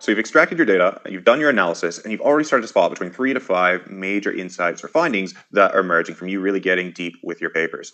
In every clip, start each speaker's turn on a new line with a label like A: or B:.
A: So you've extracted your data, you've done your analysis, and you've already started to spot between 3 to 5 major insights or findings that are emerging from you really getting deep with your papers.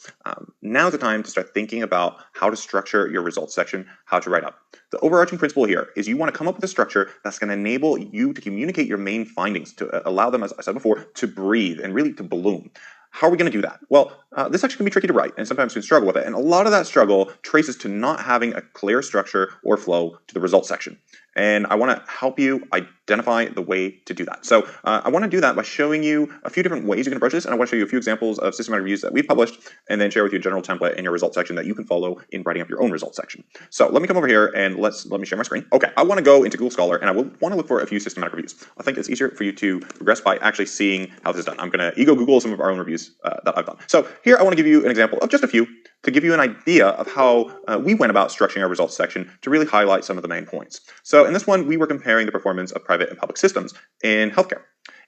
A: Now's the time to start thinking about how to structure your results section, how to write up. The overarching principle here is you want to come up with a structure that's going to enable you to communicate your main findings, to allow them, as I said before, to breathe and really to bloom. How are we going to do that? Well, this section can be tricky to write, and sometimes you can struggle with it. And a lot of that struggle traces to not having a clear structure or flow to the results section. And I want to help you identify the way to do that. So I want to do that by showing you a few different ways you can approach this, and I want to show you a few examples of systematic reviews that we've published, and then share with you a general template in your results section that you can follow in writing up your own results section. So let me come over here and let me share my screen. Okay, I want to go into Google Scholar, and I will want to look for a few systematic reviews. I think it's easier for you to progress by actually seeing how this is done. I'm going to ego Google some of our own reviews that I've done. So here I want to give you an example of just a few to give you an idea of how we went about structuring our results section to really highlight some of the main points. So in this one, we were comparing the performance of private and public systems in healthcare.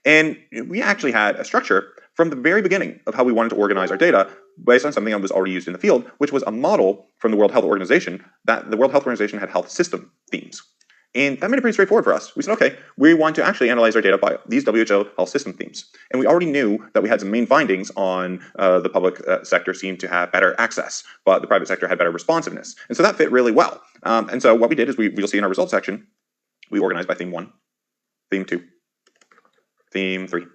A: And we actually had a structure from the very beginning of how we wanted to organize our data based on something that was already used in the field, which was a model from the World Health Organization that the World Health Organization had health system themes. And that made it pretty straightforward for us. We said, okay, we want to actually analyze our data by these WHO health system themes. And we already knew that we had some main findings on the public sector seemed to have better access, but the private sector had better responsiveness. And so that fit really well. And so what we did is we'll see in our results section, we organized by theme 1, theme 2, theme 3,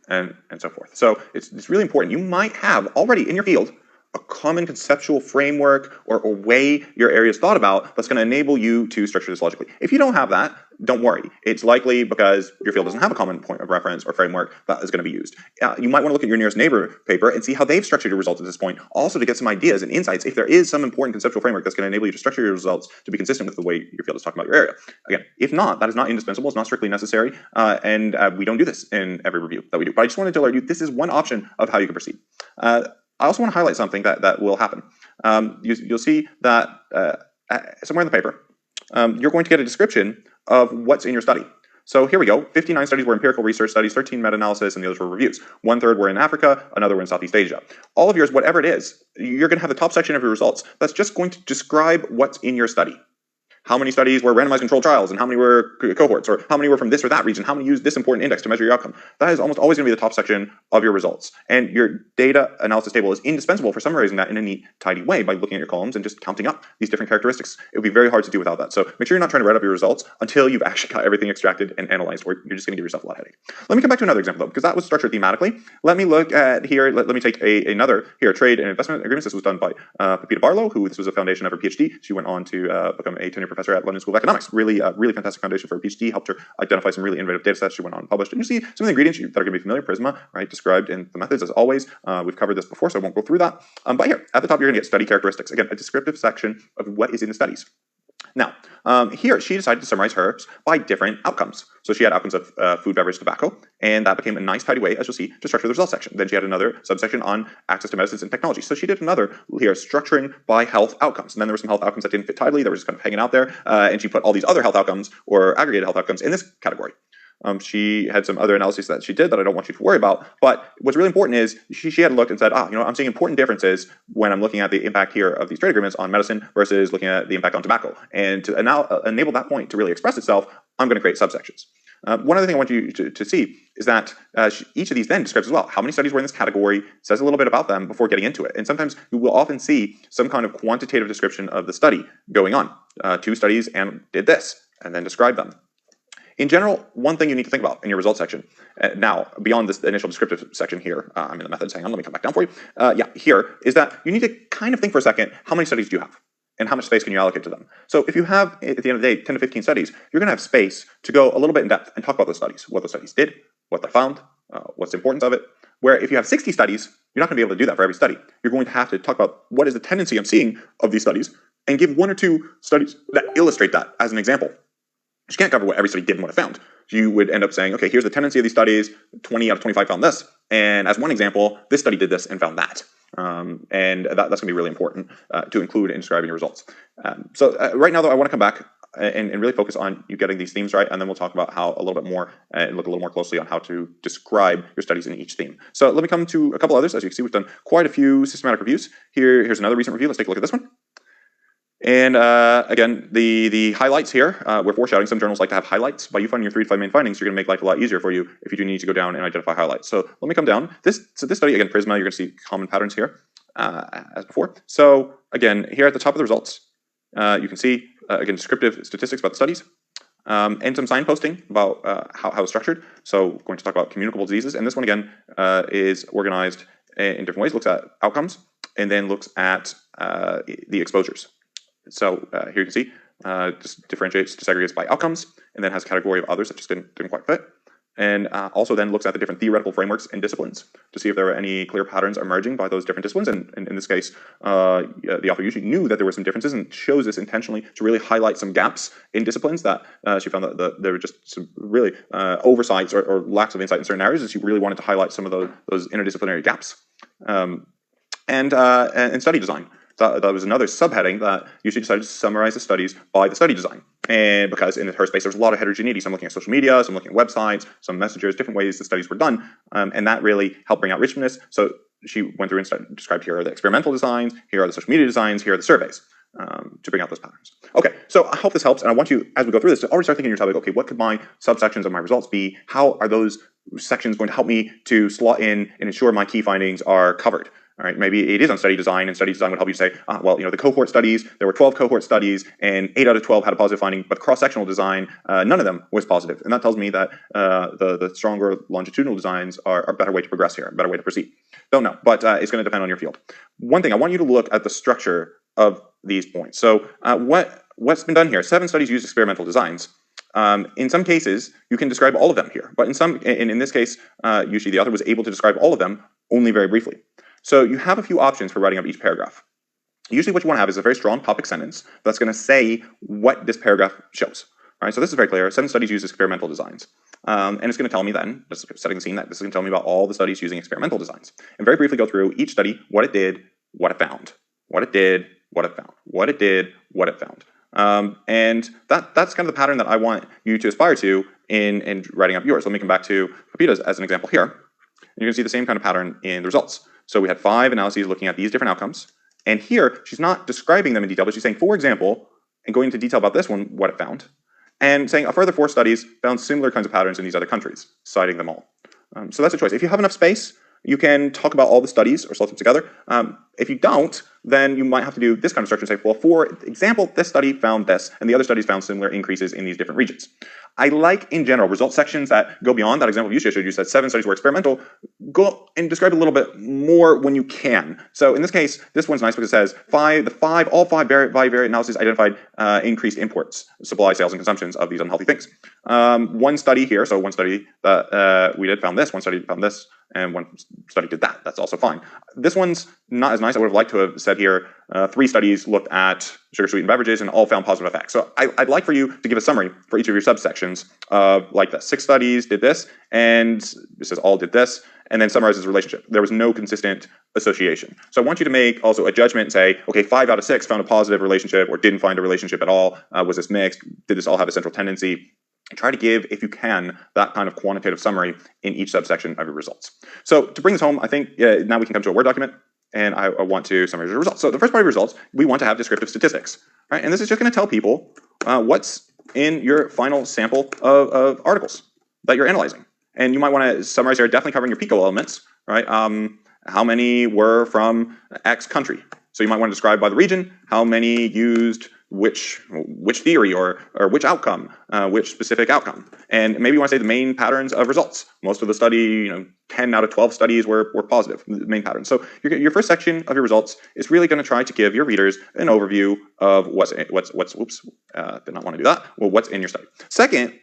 A: and so forth. So it's really important. You might have already in your field a common conceptual framework or a way your area is thought about that's going to enable you to structure this logically. If you don't have that, don't worry. It's likely because your field doesn't have a common point of reference or framework that is going to be used. You might want to look at your nearest neighbor paper and see how they've structured your results at this point, also to get some ideas and insights if there is some important conceptual framework that's going to enable you to structure your results to be consistent with the way your field is talking about your area. Again, if not, that is not indispensable, it's not strictly necessary, and we don't do this in every review that we do. But I just wanted to alert you, this is one option of how you can proceed. I also want to highlight something that will happen. You'll see that somewhere in the paper, you're going to get a description of what's in your study. So here we go. 59 studies were empirical research studies, 13 meta-analysis, and the others were reviews. 1/3 were in Africa, another were in Southeast Asia. All of yours, whatever it is, you're going to have the top section of your results that's just going to describe what's in your study. How many studies were randomized controlled trials, and how many were cohorts, or how many were from this or that region, how many used this important index to measure your outcome. That is almost always going to be the top section of your results. And your data analysis table is indispensable for summarizing that in a neat, tidy way by looking at your columns and just counting up these different characteristics. It would be very hard to do without that. So make sure you're not trying to write up your results until you've actually got everything extracted and analyzed, or you're just going to give yourself a lot of headache. Let me come back to another example, though, because that was structured thematically. Let me look at here, let me take another here, trade and investment agreements. This was done by Pepita Barlow, who this was a foundation of her PhD. She went on to become a tenured professor at London School of Economics. Really fantastic foundation for a PhD, helped her identify some really innovative data sets. She went on and published. And you see some of the ingredients that are going to be familiar, Prisma, right, described in the methods as always. We've covered this before, so I won't go through that. But here, at the top, you're going to get study characteristics. Again, a descriptive section of what is in the studies. Now, here she decided to summarize hers by different outcomes. So she had outcomes of food, beverage, tobacco, and that became a nice, tidy way, as you'll see, to structure the results section. Then she had another subsection on access to medicines and technology. So she did another here, structuring by health outcomes. And then there were some health outcomes that didn't fit tidily, that were just kind of hanging out there, and she put all these other health outcomes or aggregated health outcomes in this category. She had some other analyses that she did that I don't want you to worry about, but what's really important is she had looked and said, I'm seeing important differences when I'm looking at the impact here of these trade agreements on medicine versus looking at the impact on tobacco. And to now enable that point to really express itself, I'm going to create subsections. One other thing I want you to see is that each of these then describes as well how many studies were in this category, says a little bit about them before getting into it. And sometimes you will often see some kind of quantitative description of the study going on. 2 studies and did this, and then describe them. In general, one thing you need to think about in your results section, now, beyond this initial descriptive section here, I'm in the methods, hang on, let me come back down for you. Here is that you need to kind of think for a second, how many studies do you have? And how much space can you allocate to them? So if you have, at the end of the day, 10 to 15 studies, you're going to have space to go a little bit in depth and talk about those studies, what those studies did, what they found, what's the importance of it. Where if you have 60 studies, you're not going to be able to do that for every study. You're going to have to talk about what is the tendency I'm seeing of these studies and give 1 or 2 studies that illustrate that as an example. You can't cover what every study did and what it found. You would end up saying, okay, here's the tendency of these studies, 20 out of 25 found this, and as one example, this study did this and found that. And that's going to be really important to include in describing your results. So right now, though, I want to come back and really focus on you getting these themes right, and then we'll talk about how a little bit more and look a little more closely on how to describe your studies in each theme. So let me come to a couple others. As you can see, we've done quite a few systematic reviews. Here's another recent review. Let's take a look at this one. And again, the highlights here, we're foreshadowing. Some journals like to have highlights. By you finding your 3 to 5 main findings, you're going to make life a lot easier for you if you do need to go down and identify highlights. So let me come down. This study, again, Prisma, you're going to see common patterns here as before. So again, here at the top of the results, you can see, again, descriptive statistics about the studies. And some signposting about how it's structured. So we're going to talk about communicable diseases. And this one, again, is organized in different ways, looks at outcomes, and then looks at the exposures. So here you can see, just differentiates, disaggregates by outcomes, and then has a category of others that just didn't quite fit. And also then looks at the different theoretical frameworks and disciplines to see if there are any clear patterns emerging by those different disciplines. And in this case, the author usually knew that there were some differences and chose this intentionally to really highlight some gaps in disciplines that she found that there were just some really oversights or lacks of insight in certain areas, and she really wanted to highlight some of those interdisciplinary gaps. And study design. That was another subheading that usually decided to summarize the studies by the study design. And because in her space, there's a lot of heterogeneity. Some looking at social media, some looking at websites, some messengers, different ways the studies were done. And that really helped bring out richness. So she went through and described, here are the experimental designs, here are the social media designs, here are the surveys to bring out those patterns. Okay, so I hope this helps. And I want you, as we go through this, to already start thinking in your topic, okay, what could my subsections of my results be? How are those sections going to help me to slot in and ensure my key findings are covered? All right, maybe it is on study design, and study design would help you say, well, the cohort studies, there were 12 cohort studies, and 8 out of 12 had a positive finding, but cross-sectional design, none of them was positive. And that tells me that the stronger longitudinal designs are a better way to progress here, a better way to proceed. Don't know, but it's going to depend on your field. One thing, I want you to look at the structure of these points. So what's been done here? 7 studies use experimental designs. In some cases, you can describe all of them here, but in this case, usually the author was able to describe all of them only very briefly. So you have a few options for writing up each paragraph. Usually what you want to have is a very strong topic sentence that's going to say what this paragraph shows. All right, so this is very clear. 7 studies use experimental designs. And it's going to tell me then, just setting the scene, that this is going to tell me about all the studies using experimental designs. And very briefly go through each study, what it did, what it found. What it did, what it found. What it did, what it found. And that's kind of the pattern that I want you to aspire to in writing up yours. Let me come back to Pepita's as an example here. And you can see the same kind of pattern in the results. So we had 5 analyses looking at these different outcomes. And here, she's not describing them in detail, but she's saying, for example, and going into detail about this one, what it found. And saying a further 4 studies found similar kinds of patterns in these other countries, citing them all. So that's a choice. If you have enough space, you can talk about all the studies or slot them together. If you don't, then you might have to do this kind of structure and say, well, for example, this study found this, and the other studies found similar increases in these different regions. I like, in general, result sections that go beyond that example you showed. You said 7 studies were experimental. Go and describe a little bit more when you can. So in this case, this one's nice because it says all five variant analyses identified increased imports, supply, sales, and consumptions of these unhealthy things. One study here, so one study that we did found this, one study found this, and one study did that. That's also fine. This one's not as nice. I would have liked to have said here, 3 studies looked at sugar-sweetened beverages and all found positive effects. So I'd like for you to give a summary for each of your subsections of like this. 6 studies did this, and it says all did this, and then summarizes the relationship. There was no consistent association. So I want you to make also a judgment and say, okay, 5 out of 6 found a positive relationship or didn't find a relationship at all. Was this mixed? Did this all have a central tendency? Try to give, if you can, that kind of quantitative summary in each subsection of your results. So to bring this home, I think now we can come to a Word document, and I want to summarize your results. So the first part of your results, we want to have descriptive statistics, right? And this is just going to tell people what's in your final sample of articles that you're analyzing. And you might want to summarize here, definitely covering your PICO elements, right? How many were from X country? So you might want to describe by the region how many used which theory or which outcome, which specific outcome. And maybe you want to say the main patterns of results. Most of the study, 10 out of 12 studies were positive, the main patterns. So your first section of your results is really going to try to give your readers an overview of what's did not want to do that. Well, what's in your study. Second,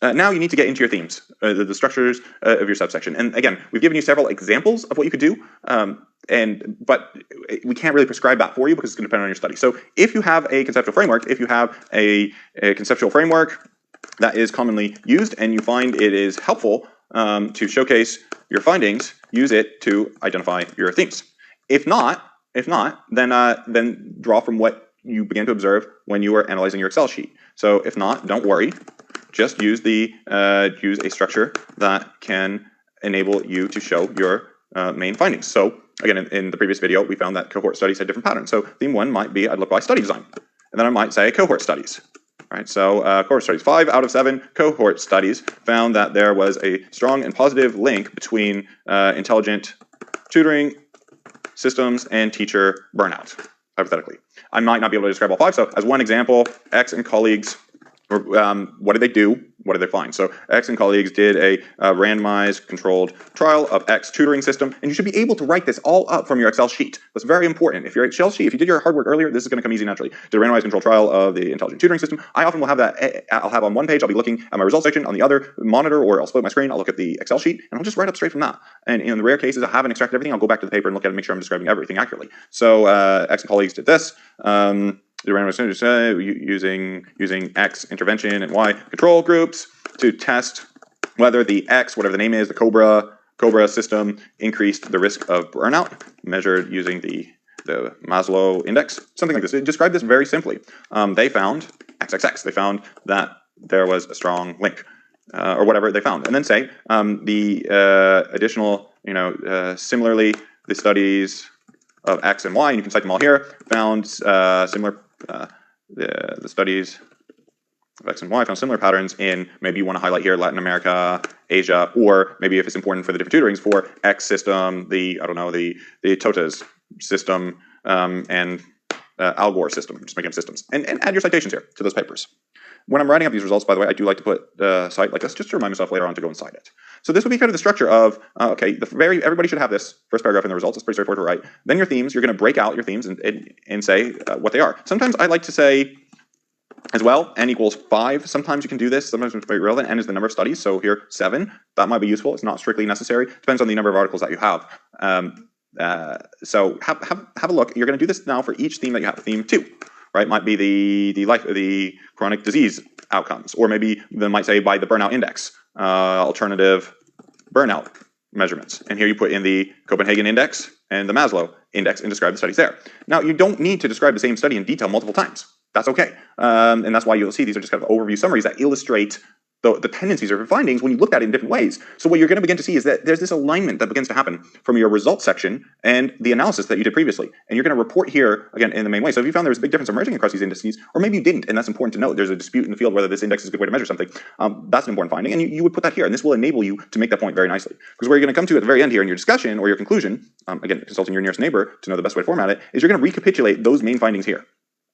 A: now you need to get into your themes, the structures of your subsection. And again, we've given you several examples of what you could do, but we can't really prescribe that for you because it's going to depend on your study. So if you have a conceptual framework, that is commonly used and you find it is helpful to showcase your findings, use it to identify your themes. If not, then draw from what you began to observe when you were analyzing your Excel sheet. So if not, don't worry. Just use use a structure that can enable you to show your main findings. So again, in the previous video, we found that cohort studies had different patterns. So theme 1 might be I'd look by study design. And then I might say cohort studies. Right, so cohort studies, 5 out of 7 cohort studies found that there was a strong and positive link between intelligent tutoring systems and teacher burnout, hypothetically. I might not be able to describe all 5, so as one example, X and colleagues, what did they do? What did they find? So X and colleagues did a randomized controlled trial of X tutoring system, and you should be able to write this all up from your Excel sheet. That's very important. If your Excel sheet, if you did your hard work earlier, this is going to come easy naturally. Did a randomized controlled trial of the intelligent tutoring system. I often will have that, I'll have on one page, I'll be looking at my results section, on the other monitor, or I'll split my screen, I'll look at the Excel sheet, and I'll just write up straight from that. And in the rare cases I haven't extracted everything, I'll go back to the paper and look at it and make sure I'm describing everything accurately. So X and colleagues did this. The randomized using X intervention and Y control groups to test whether the X, whatever the name is, the Cobra system increased the risk of burnout, measured using the Maslow index, something like this. It described this very simply. They found XXX. They found that there was a strong link, or whatever they found, and then say the additional, similarly, the studies of X and Y, and you can cite them all here, found similar. The studies of X and Y found similar patterns in, maybe you want to highlight here Latin America, Asia, or maybe if it's important for the different tutorings, for X system, the TOTAS system, and Al Gore system. I'm just making up systems. And add your citations here to those papers. When I'm writing up these results, by the way, I do like to put a cite like this just to remind myself later on to go and cite it. So this would be kind of the structure of, everybody should have this first paragraph in the results. It's pretty straightforward to write. Then your themes, you're going to break out your themes and say what they are. Sometimes I like to say as well, n equals 5. Sometimes you can do this. Sometimes it's very relevant. N is the number of studies. So here, 7. That might be useful. It's not strictly necessary. Depends on the number of articles that you have. So have a look. You're going to do this now for each theme that you have. Theme 2. Right, might be the chronic disease outcomes, or maybe they might say by the burnout index, alternative burnout measurements. And here you put in the Copenhagen index and the Maslow index and describe the studies there. Now you don't need to describe the same study in detail multiple times. That's okay, and that's why you'll see these are just kind of overview summaries that illustrate the tendencies or findings when you look at it in different ways. So what you're going to begin to see is that there's this alignment that begins to happen from your results section and the analysis that you did previously. And you're going to report here, again, in the main way. So if you found there was a big difference emerging across these indices, or maybe you didn't, and that's important to note, there's a dispute in the field whether this index is a good way to measure something, that's an important finding, and you would put that here, and this will enable you to make that point very nicely. Because where you're going to come to at the very end here in your discussion or your conclusion, again, consulting your nearest neighbor to know the best way to format it, is you're going to recapitulate those main findings here.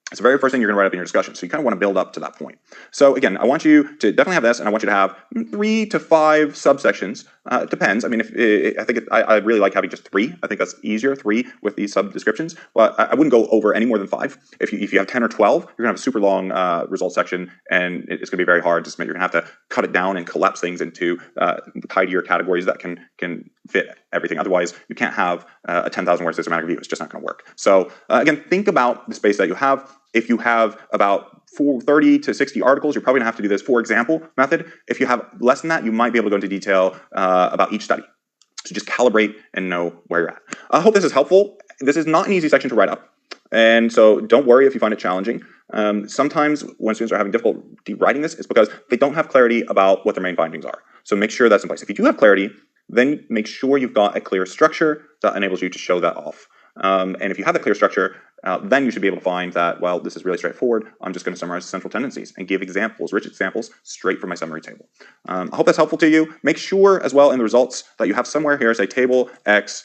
A: It's the very first thing you're going to write up in your discussion. So you kind of want to build up to that point. So again, I want you to definitely have this, and I want you to have 3 to 5 subsections. It depends. I mean, I really like having just 3. I think that's easier, 3 with these sub descriptions. But I wouldn't go over any more than 5. If you have 10 or 12, you're going to have a super long result section, and it's going to be very hard. You're going to have to cut it down and collapse things into tidier categories that can fit everything. Otherwise, you can't have a 10,000 word systematic review. It's just not going to work. So again, think about the space that you have. If you have about 30 to 60 articles, you're probably going to have to do this for example method. If you have less than that, you might be able to go into detail about each study. So just calibrate and know where you're at. I hope this is helpful. This is not an easy section to write up. And so don't worry if you find it challenging. Sometimes when students are having difficulty writing this, it's because they don't have clarity about what their main findings are. So make sure that's in place. If you do have clarity, then make sure you've got a clear structure that enables you to show that off. And if you have a clear structure, then you should be able to find that, well, this is really straightforward. I'm just going to summarize the central tendencies and give examples, rich examples, straight from my summary table. I hope that's helpful to you. Make sure as well in the results that you have somewhere here, say table X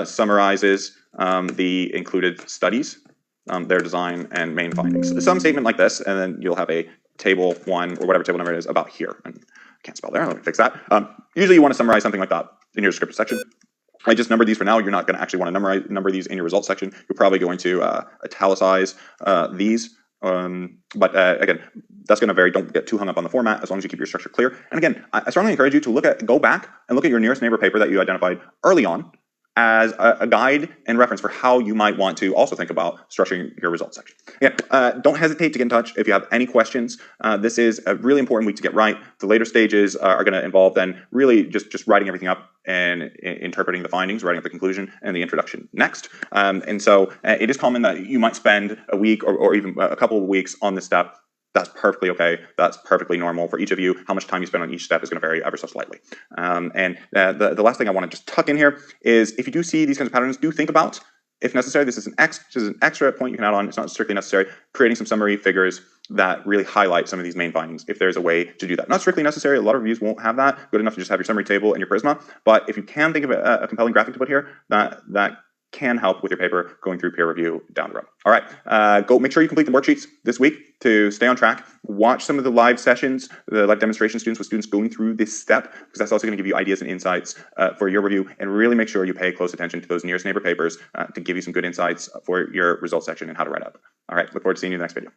A: summarizes the included studies, their design and main findings. Some statement like this, and then you'll have a table 1 or whatever table number it is about here. And I can't spell there, let me fix that. Usually you want to summarize something like that in your descriptive section. I just numbered these for now. You're not going to actually want to number these in your results section. You're probably going to italicize these. But again, that's going to vary. Don't get too hung up on the format as long as you keep your structure clear. And again, I strongly encourage you to go back and look at your nearest neighbor paper that you identified early on as a guide and reference for how you might want to also think about structuring your results section. Again, don't hesitate to get in touch if you have any questions. This is a really important week to get right. The later stages are going to involve then really just writing everything up and interpreting the findings, writing up the conclusion and the introduction next. And so it is common that you might spend a week or even a couple of weeks on this step. That's perfectly okay. That's perfectly normal for each of you. How much time you spend on each step is going to vary ever so slightly. And the last thing I want to just tuck in here is if you do see these kinds of patterns, do think about If necessary, this is an extra point you can add on. It's not strictly necessary. Creating some summary figures that really highlight some of these main findings, if there's a way to do that. Not strictly necessary. A lot of reviews won't have that. Good enough to just have your summary table and your Prisma. But if you can think of a compelling graphic to put here, that can help with your paper going through peer review down the road. All right, go make sure you complete the worksheets this week to stay on track. Watch some of the live sessions, the live demonstration students with students going through this step, because that's also going to give you ideas and insights for your review. And really make sure you pay close attention to those nearest neighbor papers to give you some good insights for your results section and how to write up. All right, look forward to seeing you in the next video.